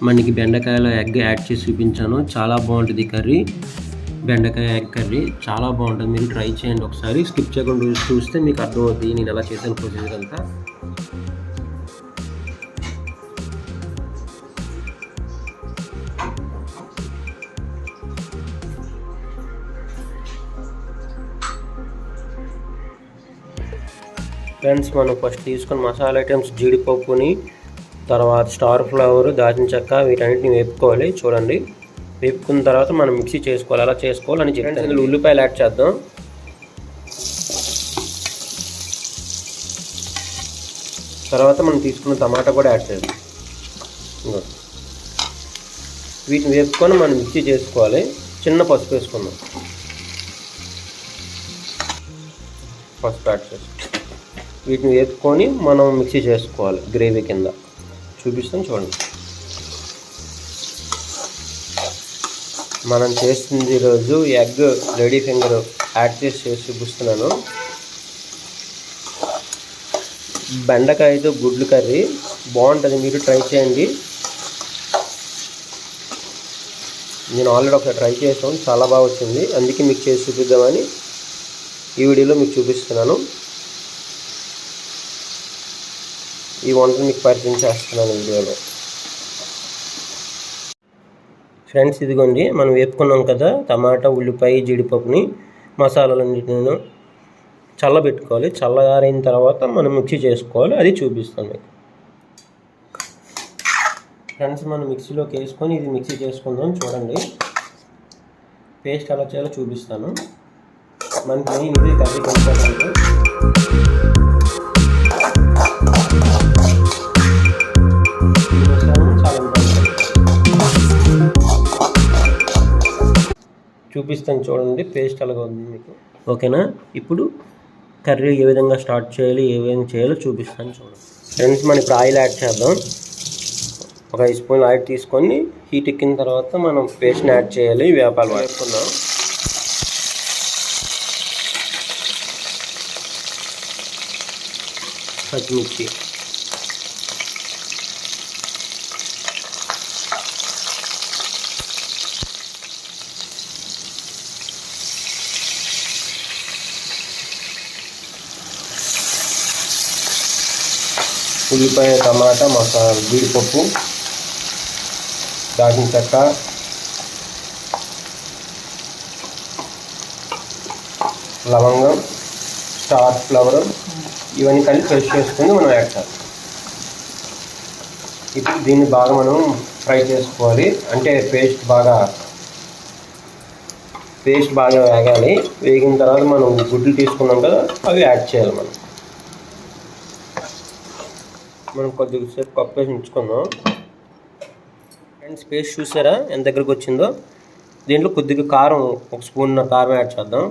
మనకి బెండకాయలో egg add చేసి చూపించాను. చాలా బాగుంటుంది కర్రీ. బెండకాయ ఎగ్ కర్రీ చాలా బాగుంటుంది. మీరు ట్రై చేయండి ఒకసారి. స్కిప్ చేయకుండా చూస్తే మీకు అర్థమవుతుంది నేను ఎలా చేశాను ప్రొసీజర్ అంతా. ఫ్రెండ్స్, మనం ఫస్ట్ తీసుకున్న మసాలా ఐటమ్స్ జీడిపప్పుని, తర్వాత స్టార్ ఫ్లవర్, దాల్చిన చెక్క వీటన్నిటిని వేపుకోవాలి. చూడండి, వేపుకున్న తర్వాత మనం మిక్సీ చేసుకోవాలి. అలా చేసుకోవాలని చెప్పండి. ఇందులో ఉల్లిపాయలు యాడ్ చేద్దాం. తర్వాత మనం తీసుకున్న టమాటా కూడా యాడ్ చేద్దాం. వీటిని వేపుకొని మనం మిక్సీ చేసుకోవాలి. చిన్న పసుపు వేసుకుందాం. పసుపు యాడ్ చేస్తాం. వీటిని వేపుకొని మనం మిక్సీ చేసుకోవాలి. గ్రేవీ కింద చూపిస్తాం చూడండి. మనం చేస్తుంది ఈరోజు ఎగ్ లేడీ ఫింగర్ యాడ్ చేసి చూపిస్తున్నాను. బెండకాయతో గుడ్లు కర్రీ బాగుంటుంది. మీరు ట్రై చేయండి. నేను ఆల్రెడీ ఒకసారి ట్రై చేసాను, చాలా బాగా వచ్చింది. అందుకే మీకు చేసి చూపిద్దామని ఈ వీడియోలో మీకు చూపిస్తున్నాను. ఈ వంటను మీకు పరిచయం చేస్తున్నాను వీడియోలో. ఫ్రెండ్స్, ఇదిగోండి మనం వేపుకున్నాం కదా టమాటా, ఉల్లిపాయ, జీడిపప్పుని, మసాలాలన్నిటిని చల్లబెట్టుకోవాలి. చల్లగారిన తర్వాత మనం మిక్సీ చేసుకోవాలి. అది చూపిస్తాను మీకు. ఫ్రెండ్స్, మనం మిక్సీలోకి వేసుకొని ఇది మిక్సీ చేసుకుందాం. చూడండి, పేస్ట్ ఎలా చేయాలో చూపిస్తాను. మనకి మెయిన్ ఇది కర్రీ కొంచెం చూపిస్తాను. చూడండి పేస్ట్ అలాగా ఉంది మీకు. ఓకేనా? ఇప్పుడు కర్రీ ఏ విధంగా స్టార్ట్ చేయాలి, ఏ విధంగా చేయాలో చూపిస్తాను చూడండి. ఫ్రెండ్స్, మనం ఇప్పుడు ఆయిల్ యాడ్ చేద్దాం. ఒక 5 స్పూన్ ఆయిల్ తీసుకొని హీట్ ఎక్కిన తర్వాత మనం పేస్ట్ని యాడ్ చేయాలి. వేపాలు వేసుకుందాం. పచ్చిమిర్చి, ఉల్లిపాయ, టమాటా, మసాలా, జీడిపప్పు, దాల్చిన చెక్క, లవంగం, స్టార్ ఫ్లవర్ ఇవన్నీ కలిపి పేస్ట్ చేసుకొని మనం యాడ్ చేయాలి. ఇప్పుడు దీన్ని బాగా మనం ఫ్రై చేసుకోవాలి. అంటే పేస్ట్ బాగా వేగాలి. వేగిన తర్వాత మనం గుడ్లు తీసుకున్నాం కదా, అవి యాడ్ చేయాలి. మనం కొద్దిసేపు కప్పు వేసి ఉంచుకుందాం. ఫ్రెండ్స్, పేస్ట్ చూసారా ఎంత దగ్గరకు వచ్చిందో? దీంట్లో కొద్దిగా కారం, 1 స్పూన్ కారం యాడ్ చేద్దాం.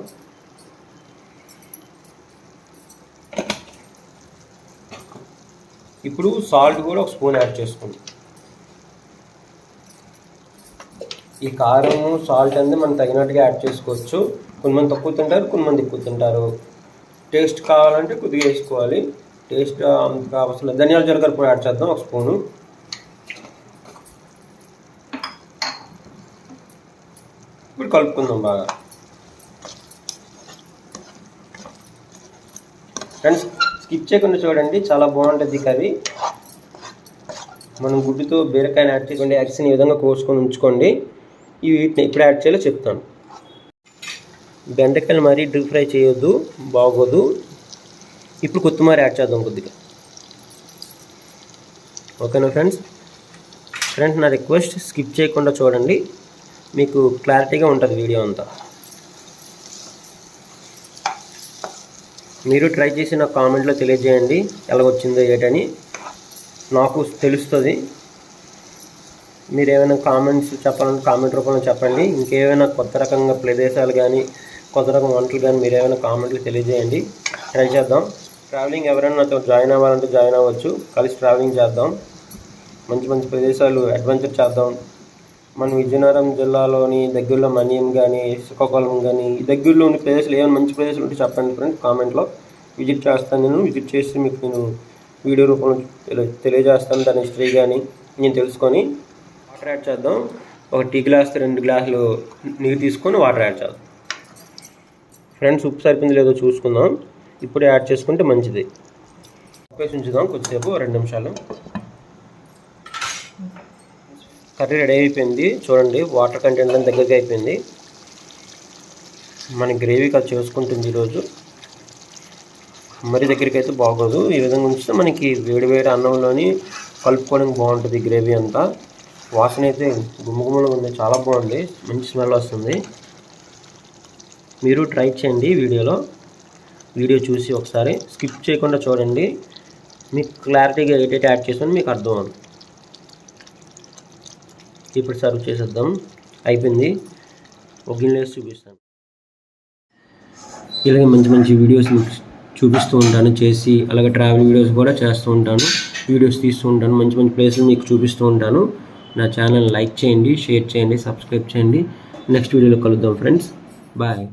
ఇప్పుడు సాల్ట్ కూడా 1 స్పూన్ యాడ్ చేసుకుందాం. ఈ కారం, సాల్ట్ అనేది మనం తగినట్టుగా యాడ్ చేసుకోవచ్చు. కొంతమంది తక్కువ తింటారు, కొంతమంది ఎక్కువ తింటారు. టేస్ట్ కావాలంటే కొద్దిగా వేసుకోవాలి. టేస్ట్ అవసరం లేదు. ధనియాల జీలకర్ర పొడి యాడ్ చేద్దాం 1 స్పూను. ఇప్పుడు కలుపుకుందాం బాగా. ఫ్రెండ్స్, స్కిప్ చేయకుండా చూడండి, చాలా బాగుంటుంది కర్రీ. మనం గుడ్డుతో బీరకాయని యాడ్ చేసుకోండి. ఎగ్స్ని ఈ విధంగా కోసుకొని ఉంచుకోండి. వీటిని ఇప్పుడు యాడ్ చేయాలో చెప్తాను. బెండకాయలు మరీ డీప్ ఫ్రై చేయొద్దు, బాగోదు. ఇప్పుడు కొత్తిమీర యాడ్ చేద్దాం కొద్దిగా. ఓకేనా ఫ్రెండ్స్? నా రిక్వెస్ట్ స్కిప్ చేయకుండా చూడండి, మీకు క్లారిటీగా ఉంటుంది వీడియో అంతా. మీరు ట్రై చేసి నాకు కామెంట్లో తెలియజేయండి ఎలా వచ్చిందో ఏటని, నాకు తెలుస్తుంది. మీరు ఏమైనా కామెంట్స్ చెప్పాలంటే కామెంట్ రూపంలో చెప్పండి. ఇంకేమైనా కొత్త రకంగా ప్రదేశాలు కానీ, కొత్త రకం వంటలు కానీ మీరు ఏమైనా కామెంట్లు తెలియజేయండి. ట్రై చేద్దాం. ట్రావెలింగ్ ఎవరైనా నాతో జాయిన్ అవ్వాలంటే జాయిన్ అవ్వచ్చు. కలిసి ట్రావెలింగ్ చేద్దాం. మంచి మంచి ప్రదేశాలు అడ్వెంచర్ చేద్దాం. మన విజయనగరం జిల్లాలోని దగ్గరలో మన్యం కానీ, శ్రీకాకుళం కానీ, ఈ దగ్గరలో ఉన్న ప్రదేశాలు ఏమైనా మంచి ప్రదేశాలు ఉంటే చెప్పండి ఫ్రెండ్స్ కామెంట్లో. విజిట్ చేస్తాను. నేను విజిట్ చేసి మీకు నేను వీడియో రూపంలో తెలియజేస్తాను. దాని హిస్టరీ కానీ నేను తెలుసుకొని వాటర్ యాడ్ చేద్దాం. ఒక టీ గ్లాస్ 2 గ్లాసులు నీరు తీసుకొని వాటర్ యాడ్ చేద్దాం. ఫ్రెండ్స్, ఉప్పు సరిపోయింది లేదో చూసుకుందాం. ఇప్పుడు యాడ్ చేసుకుంటే మంచిది. వేసి ఉంచుదాం కొద్దిసేపు, 2 నిమిషాలు. కర్రీ రెడీ అయిపోయింది. చూడండి, వాటర్ కంటెంట్ అంతా దగ్గరగా అయిపోయింది. మన గ్రేవీ అది చేసుకుంటుంది ఈరోజు. మరీ దగ్గరికి అయితే బాగోదు. ఈ విధంగా ఉంచితే మనకి వేడి వేడి అన్నంలోని కలుపుకోవడానికి బాగుంటుంది గ్రేవీ అంతా. వాసన అయితే గుమ్మగుమ్మలు ఉంది, చాలా బాగుంది, మంచి స్మెల్ వస్తుంది. మీరు ట్రై చేయండి. వీడియో చూసి ఒకసారి స్కిప్ చేయకుండా చూడండి. మీకు క్లారిటీగా ఏదైతే యాడ్ చేసామో మీకు అర్థం అవుతుంది. ఇప్పుడు సర్వ్ చేసేద్దాం. అయిపోయింది. ఒక గిన్నె వేసి చూపిస్తాను. ఇలాగే మంచి మంచి వీడియోస్ మీకు చూపిస్తూ ఉంటాను చేసి, అలాగే ట్రావెల్ వీడియోస్ కూడా చేస్తూ ఉంటాను, వీడియోస్ తీస్తూ ఉంటాను, మంచి మంచి ప్లేసులు మీకు చూపిస్తూ ఉంటాను. నా ఛానల్ లైక్ చేయండి, షేర్ చేయండి, సబ్స్క్రైబ్ చేయండి. నెక్స్ట్ వీడియోలో కలుద్దాం ఫ్రెండ్స్. బాయ్.